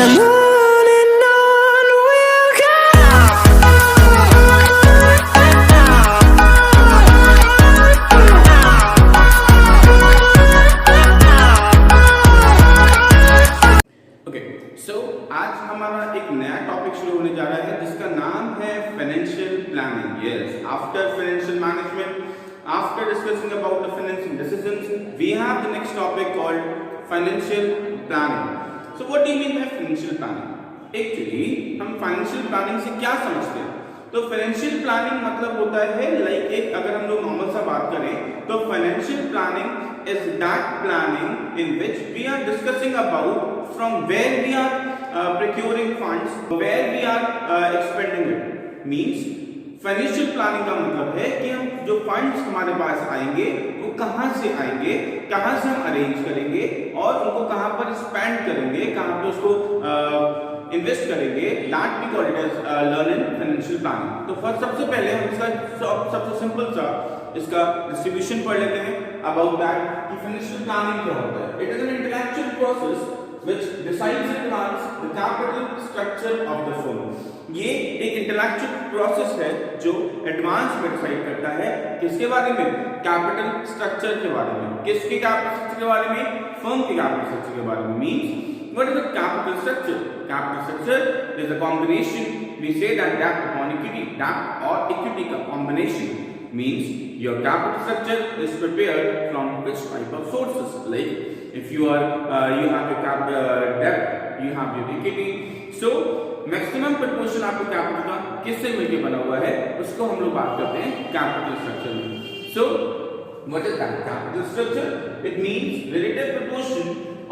and on we'll go. Okay, so आज हमारा एक नया टॉपिक शुरू होने जा रहा है जिसका नाम है financial planning. Yes, after financial management, after discussing about the financial decisions, we have the next topic called financial planning. So what do you mean by financial planning? Actually हम फाइनेंशियल प्लानिंग से क्या समझते हैं? तो financial planning मतलब होता है like एक, अगर हम लोग नॉर्मल सा बात करें तो financial planning is that planning in which we are discussing about from where we are procuring funds, where we are expending it. Means financial planning का मतलब है कि हम जो फंड्स हमारे पास आएंगे वो कहाँ से आएंगे, कहाँ से हम अरेंज करेंगे और उनको कहाँ पर स्पेंड करेंगे, कहाँ पर उसको इन्वेस्ट करेंगे. That we call it as learn in financial planning. तो फर्स्ट सबसे पहले हम इसका सबसे सिंपल सा इसका डिस्ट्रीब्यूशन पढ़ लेते हैं अबाउट दैट कि फाइनेंशियल प्लानिंग क्या होता है. It is an intellectual process which decides in advance the capital structure of the firm. ये एक इंटेलेक्चुअल प्रोसेस है जो एडवांस में डिसाइड करता है किसके बारे में, कैपिटल स्ट्रक्चर के बारे में. किसके कैपिटल स्ट्रक्चर के बारे में? फर्म के कैपिटल स्ट्रक्चर के बारे में. Means what is the capital structure? Capital structure is a combination, we say that डेब्ट अपॉन इक्विटी, डेब्ट और इक्विटी का combination. Means your capital structure is prepared from which type of sources? Like if you have your debt, you have your equity. So maximum proportion आपके capital का किससे मिलके बना हुआ है उसको हम लोग बात करते हैं capital structure में. So what is that capital structure? It means relative proportion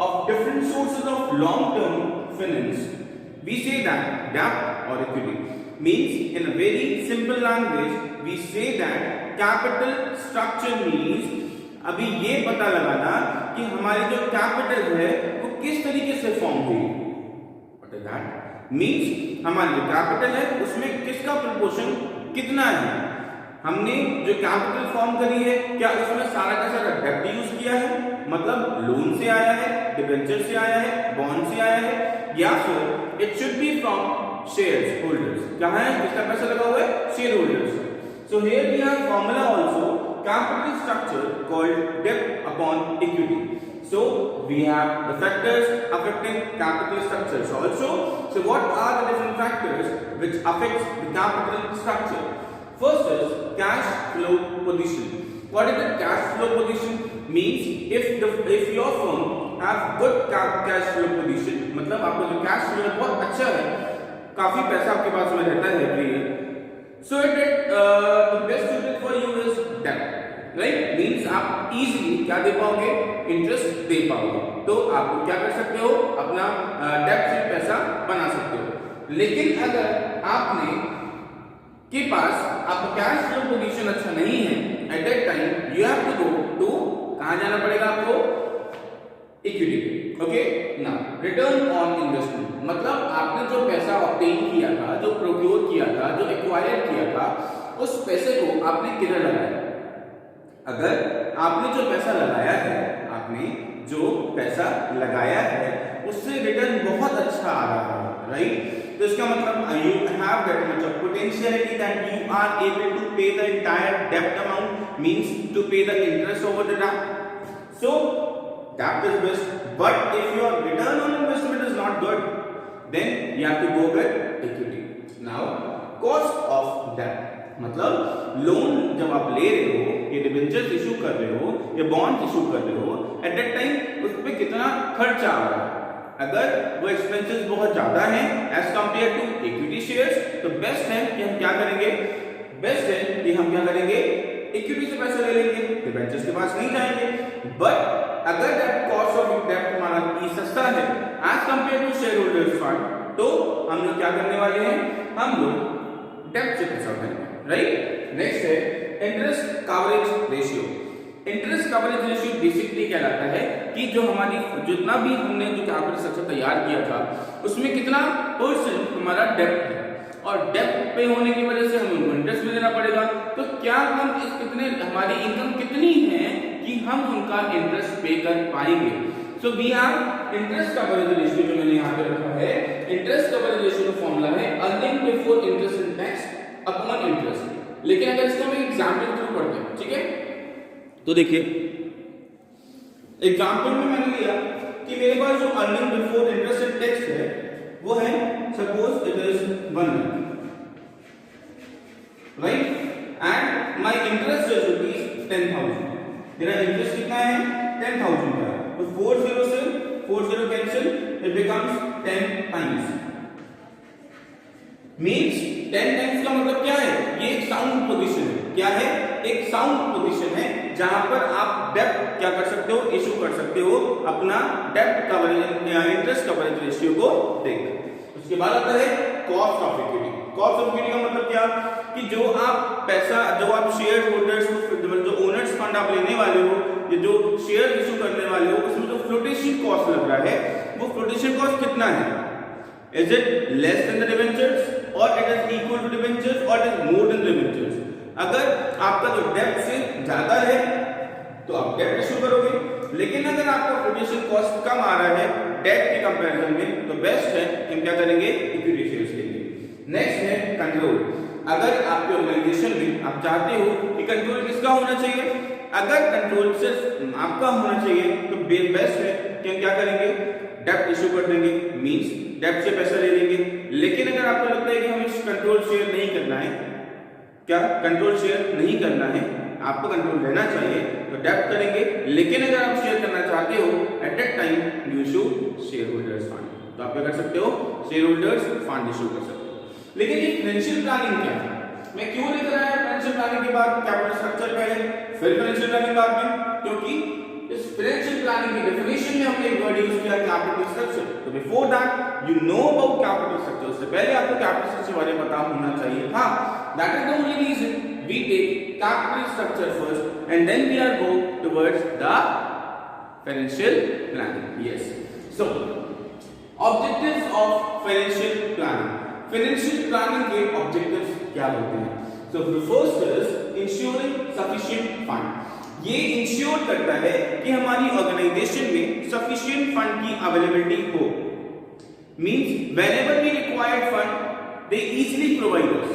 of different sources of long-term finance. We say that debt or equity. Means in a very simple language we say that capital structure means अभी ये पता लगाना कि हमारी जो capital है वो किस तरीके से फॉर्म हुई. What is that? मींस हमारी जो कैपिटल है उसमें किसका प्रोपोर्शन कितना है. हमने जो कैपिटल फॉर्म करी है क्या उसमें सारा का सारा डेब्ट यूज किया है, मतलब लोन से आया है, डिबेंचर से आया है, बॉन्ड से आया है, या फिर it should be from shares holders. कहां है किसका पैसा लगा हुआ है? Share holders. So here we have formula also, capital structure called debt upon equity. So we have the factors affecting capital structures also. So what are the different factors which affects the capital structure? First is cash flow position. What is the cash flow position? Means if your firm have good cash flow position, मतलब आपका जो cash flow बहुत अच्छा है, काफी पैसा आपके पास में रहता है every year. So the best suited for you is debt, right? Means आप easily क्या दे पाओगे? इंटरेस्ट दे पाओगे. तो आप क्या कर सकते हो? अपना डेब्ट से पैसा बना सकते हो. लेकिन अगर आपने के पास आपका कैश फ्लो पोजीशन अच्छा नहीं है, at that time you have to go to, कहां जाना पड़ेगा आपको? Equity. Okay, now return on investment मतलब आपने जो पैसा ऑब्टेन किया था, जो प्रोक्योर किया था, जो एक्वायर किया था, उस पैसे को आपने किधर लगाया? अगर आपने जो पैसा लगाया है, आपने जो पैसा लगाया है उससे रिटर्न बहुत अच्छा आ रहा है, राइट? तो इसका मतलब you have that much of potentiality that you are able to पे द एंटायर डेब्ट अमाउंट, मींस टू पे द इंटरेस्ट ओवर द डेब्ट. सो that is best. But if your return on investment is not good, then you have to go with equity. Now cost of debt मतलब loan जब आप ले रहे हो, ये debentures issue कर रहे हो, ये बॉन्ड इशू कर रहे हो, एट दैट टाइम उस पे कितना खर्चा आ रहा है. अगर वो एक्सपेंसेस बहुत ज्यादा हैं as compare to equity shares, तो बेस्ट है कि हम क्या करेंगे? बेस्ट है कि हम क्या करेंगे? इक्विटी से पैसे ले लेंगे, डिबेंचर्स के पास नहीं जाएंगे. बट अगर दैट कॉस्ट ऑफ डेब्ट हमारा ई सस्ता है as compare to share holders fund, तो हम लोग क्या करने वाले हैं? हम लोग डेब्ट से पैसा उठाएंगे, राइट? नेक्स्ट है interest coverage ratio. Interest coverage ratio basically क्या कहलाता है कि जो हमारी जितना भी हमने जो कैपिटल स्ट्रक्चर तैयार किया था उसमें कितना परसेंट हमारा डेब्ट है, और डेब्ट पे होने की वजह से हमें इंटरेस्ट भी देना पड़ेगा. तो क्या हम इस कितने हमारी इनकम कितनी है कि हम उनका इंटरेस्ट पे कर पाएंगे? So we have interest coverage ratio जो मैंने यहाँ पे रखा है हम एक एग्जांपल थ्रू पढ़ते हैं, ठीक है। तो देखिए एग्जांपल में मैंने लिया कि मेरे पास जो earning before interest and tax है वो है suppose it is 1 lakh, right, and my interest is rupees 10,000। मेरा इंटरेस्ट कितना है 10,000 का है, तो 40 से 40 cancel, it becomes 10 times, means 10 times का मतलब क्या है, ये एक साउंड पोजीशन है। क्या है, एक साउंड पोजीशन है जहां पर आप डेब्ट क्या कर सकते हो, इशू कर सकते हो अपना डेब्ट कवरेज या इंटरेस्ट कवरेज रेशियो को देख। उसके बाद आता है cost of equity. Cost of equity का मतलब क्या कि जो आप पैसा, जो आप शेयर होल्डर्स को, जो ओनर्स फंड आप लेने वाले हो, ये जो शेयर इशू करने वाले हो, उसमें जो फ्लोटेशन कॉस्ट लग रहा है वो फ्लोटेशन कॉस्ट कितना है, is it less than the debentures और it is equal to debentures और it is more than debentures. अगर आपका जो डेब्ट से ज्यादा है तो आप डेब्ट इशू करोगे, लेकिन अगर आपका फ्लोटेशन कॉस्ट कम आ रहा है डेब्ट के कंपैरिजन में तो बेस्ट है हम क्या करेंगे, इक्विटी शेयर्स लेंगे। नेक्स्ट है कंट्रोल। अगर आपके ऑर्गेनाइजेशन में आप चाहते हो कि कंट्रोल किसका होना चाहिए, अगर कंट्रोल सिर्फ आपका होना चाहिए तो बेस्ट है कि हम क्या करेंगे, डेब्ट इशू कर देंगे, मींस डेब्ट से पैसा ले लेंगे। लेकिन अगर आपको लगता है कि हमें कंट्रोल शेयर नहीं करना है, क्या कंट्रोल शेयर नहीं करना है, आपको कंट्रोल लेना चाहिए तो डेब्ट करेंगे, लेकिन अगर आप शेयर करना चाहते हो eight that time you issue share holders fund, तो आप क्या कर सकते हो, शेयर होल्डर्स फंड इशू कर सकते हो। लेकिन ये फाइनेंशियल प्लानिंग क्या है, मैं क्यों लेकर आया फाइनेंशियल प्लानिंग के बाद कैपिटल स्ट्रक्चर पहले फिर फाइनेंशियल प्लानिंग बाद में, क्योंकि इस फाइनेंशियल प्लानिंग की डेफिनेशन में हमने एक वर्ड यूज किया कैपिटल स्ट्रक्चर। तो before that you know about capital structure, उससे पहले आपको कैपिटल स्ट्रक्चर के बारे में पता होना चाहिए था। That is the only reason we take capital structure first and then we are go towards the financial planning. Yes, so objectives of financial planning. Financial planning के objectives क्या होते हैं? So the first is ensuring sufficient fund. ये ensure करता है कि हमारी organisation में sufficient fund की availability हो, means whenever we require fund they easily provide us.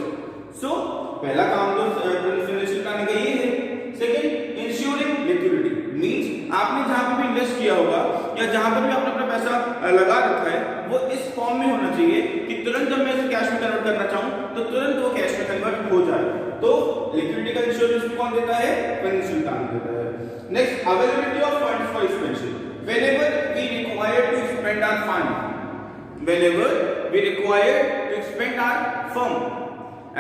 So पहला काम तो फाइनेंशियल प्लानिंग का ये है। सेकंड, इंश्योरिंग लिक्विडिटी, मींस आपने जहां पे भी इन्वेस्ट किया होगा या जहां पर भी आपने अपना पैसा लगा रखा है वो इस फॉर्म में होना चाहिए कि तुरंत जब मैं इसे कैश में कन्वर्ट करना चाहूं तो तुरंत वो कैश में कन्वर्ट हो जाए। तो लिक्विडिटी का इंश्योरेंस कौन देता है, फाइनेंशियल प्लानिंग देता है। Next, availability of funds for expansion. Whenever we require to spend our fund, whenever we require to spend our fund,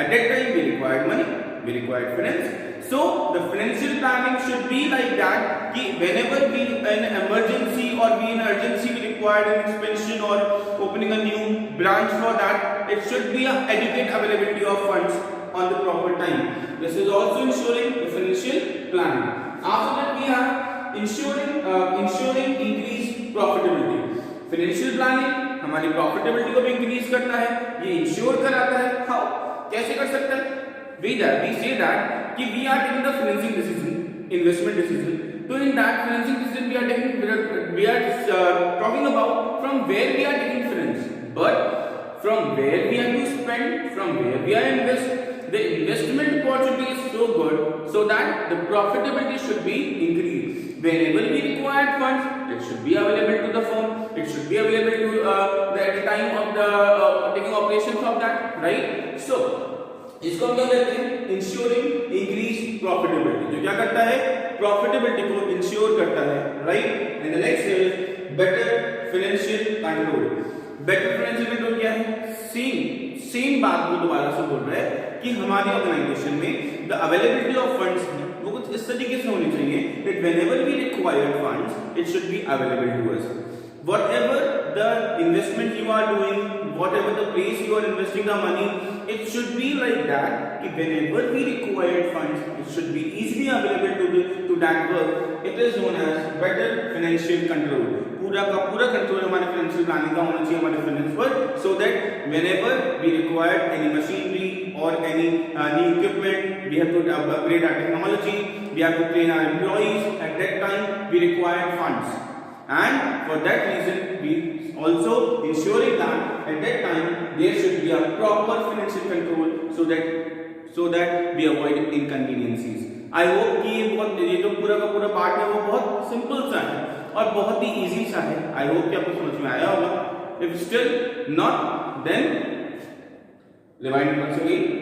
at that time we required money, we required finance. So the financial planning should be like that कि whenever we an emergency or we in urgency we required an expansion or opening a new branch for that, it should be a adequate availability of funds on the proper time. This is also ensuring the financial planning. After that we have ensuring increased profitability. Financial planning हमारी profitability को भी increase करता है, ये ensure कराता है। How? कैसे कर सकते हैं? We say that कि we are taking the financing decision, investment decision. So in that financing decision we are talking about from where we are taking finance, but from where we are to spend, from where we are invest. The investment opportunity is so good so that the profitability should be increased. Whenever we require funds, it should be available to the firm. It should be available to at the time of the taking operations of that, right? So इसको हम क्या कहते हैं, ensuring increase profitability, जो क्या करता है, profitability को इंश्योर करता है, right. And the next is better financial control. Better financial control क्या है, सेम बात को दोबारा से बोल रहा है कि हमारी ऑर्गेनाइजेशन में द अवेलेबिलिटी ऑफ फंड्स वो कुछ इस तरीके से होनी चाहिए that whenever we require funds it should be available to us. Whatever the investment you are doing, whatever the place you are investing the money, it should be like that कि whenever we require funds it should be easily available to that work. It is known as better financial control. पूरा का पूरा control हमारे financial planning का होना चाहिए हमारे finance पर, so that whenever we require any machinery or any new equipment, we have to upgrade our technology, we have to train our employees. At that time we require funds, and for that reason we also ensuring that at that time there should be a proper financial control so that so that we avoid inconveniences. I hope कि ये जो पूरा का पूरा part है वो बहुत simple सा है और बहुत ही इजी सा है. I hope कि आपको समझ में आया होगा. If still not, then rewind once again.